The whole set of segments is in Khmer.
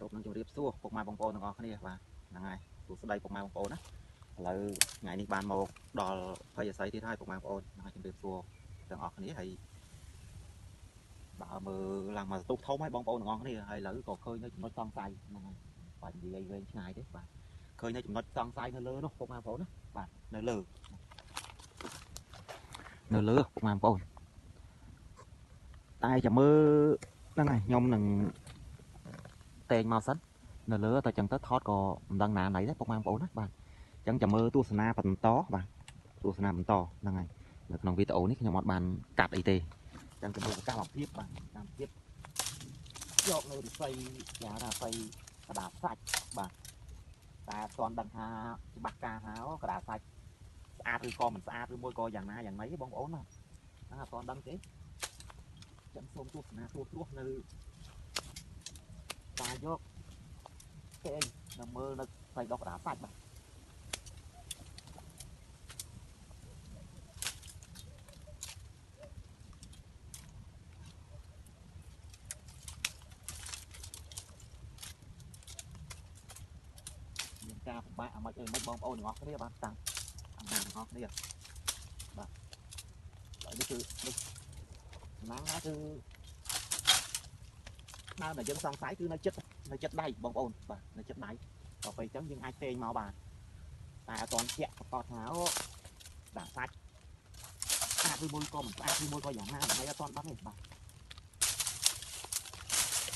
บនឹងជម្រាបសួរពុកម៉ែបងប្អូនទាំងអស់គ្នាបាទហ្នឹងហើយសួស្តីពុកម៉ែបងប្អូនណាឥឡូវថ្ងៃនេះបានមកដល់ភ័យអាស័យទៀតហើយពុកម៉ែបងប្អូនហ្នឹងហើយជម្រាបសួរទាំងអស់គ្នាហើយបើមើលឡើងមកទូកធំហើយបងប្អូនទាំងអស់គ្នាហើយឥឡូវក៏ឃើញនៅចំណុចសង្ស័យហ្នឹងហើយបាទនិយាយវែងឆ្ងាយទេបាទឃើញនៅចំណុចសង្ស័យនៅលើនោះពុកម៉ែបងប្អូនណាបាទនៅលើពុកម៉ែបងប្អូនតែចាំមើលហ្នឹងហើយខ្ញុំនឹងតែងមកសិននៅលើតែចឹងទៅថតក៏មិនដឹងណាណៃដែរពុកម៉ែបងប្អូនណាបាទអញ្ចឹងចាំមើលទស្សនាបន្តបាទទស្សនាបន្តហ្នឹងហើយនៅក្នុងវីដេអូនេះខ្ញុំអត់បានកាត់អីទេអញ្ចឹងចាំមើលសកម្មភាពបាទសកម្មភាពយកនៅរិស័យយ៉ាងណារិស័យកដាសាច់បាទតែអត់ទាន់ដឹងថាច្បាស់ការហៅកដាសាច់ស្អាតឬក៏មិនស្អាតឬមួយក៏យ៉ាងណាយ៉ាងម៉េចទេបងប្អូនណាហ្នឹងអត់ទាន់ដឹងទេចឹងសូមទស្សនាទូទស្សន៍នៅការយកគេនៅមើលនៅផ្ទៃដកកដាសាច់បាទមានការពិបាកអាម៉េចអីមិនបងប្អូនទាំងអស់គ្នាបាទតាំងទាំងអស់គ្នាបាទហើយនេះគឺនេះណាគឺដើមដែលយើងសង្ស័យគឺនៅចិត្តដៃបងប្អូនបាទនៅចិត្តដៃដល់ពេលអញ្ចឹងយើងអាចទាញមកបានតែអត់ទាន់ជាក់ប្រកាសថាដាក់សាច់ស្អាតឬមួយក៏មិនស្អាតឬមួយក៏យ៉ាងណាដើម្បីអត់ទាន់ដឹងទេបាទ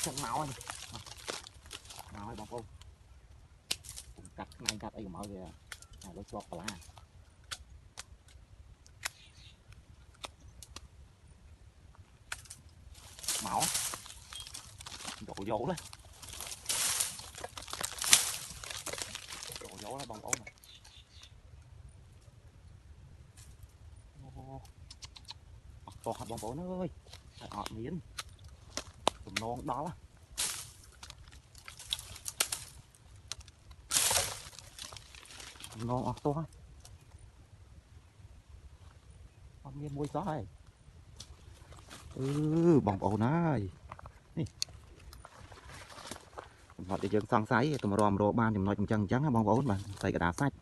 ចឹងមកហើយបងប្អូនខ្ញុំកាត់ផ្នែកកាត់អីកុំឲ្យវាឲ្យលើជាប់បន្លាមកយកđấyបងប្អូនអត់តោះបងប្អូនអើយអត់មានទំនងដល់ទំនងអស់តោះអត់មានមួយសោះហើយបងប្អូនអើយនេះសម្រាប់តែយើងសង្ស័យតម្រាំរកបានចំណុចអញ្ចឹងណាបងប្អូនបាទใส่กระดาษសាច់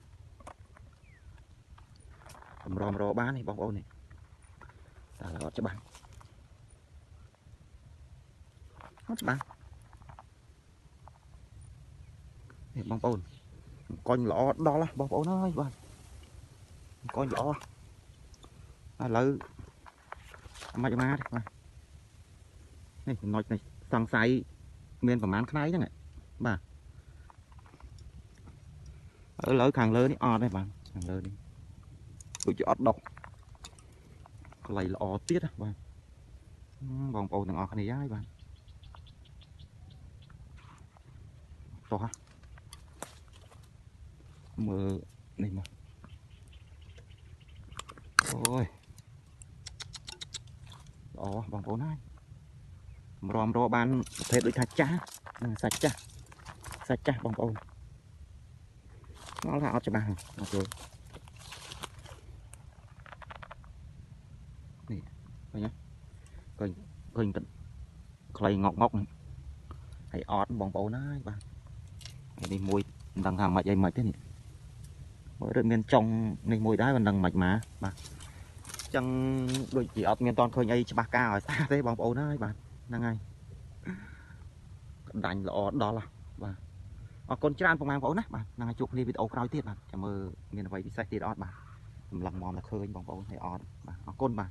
តម្រាំរកបាននេះបងប្អូននេះតែអត់ច្បាស់នេះបងប្អូនកុញល្អដល់បងប្អូនអើយបាទកុញល្អឥឡូវមិនមកទេបាទនេះចំណុចនេះសង្ស័យមានប្រមាណខ្នែងហ្នឹងបាទឥឡូវខាងលើនេះអត់ទេបាទខាងលើនេះដូចជាអត់ដុកខ្លីល្អទៀតបាទបងប្អូនទាំងអស់គ្នាហើយបាទតោះមើលនេះមកអូយល្អបងប្អូនហើយរំរបានប្រភេទដូចថាចាស់និងសាច់ចាស់បងប្អូនមកថាអត់ច្បាស់អត់យល់នេះឃើញទេឃើញខ្លីងក់ហើយអត់បងប្អូនហើយបាទនេះមួយមិនដឹងថាម៉េចអីម៉េចទេនេះមើលដូចមានចុងនេះមួយដែរមិនដឹងម៉េចមកបាទអញ្ចឹងដូចជាអត់មានតន់ឃើញអីច្បាស់ការឲ្យស្អាតទេបងប្អូនហើយបាទហ្នឹងហើយកណ្ដាញ់ល្អដល់បាទអរគុណច្រើនបងប្អូនណាបាទហ្នឹងហើយជួបគ្នាវីដេអូក្រោយទៀតបាទចាំមើលមានអ្វីពិសេសទៀតអត់បាទសម្លឹងមកតែឃើញបងប្អូនហើយអត់បាទអរគុណបាទ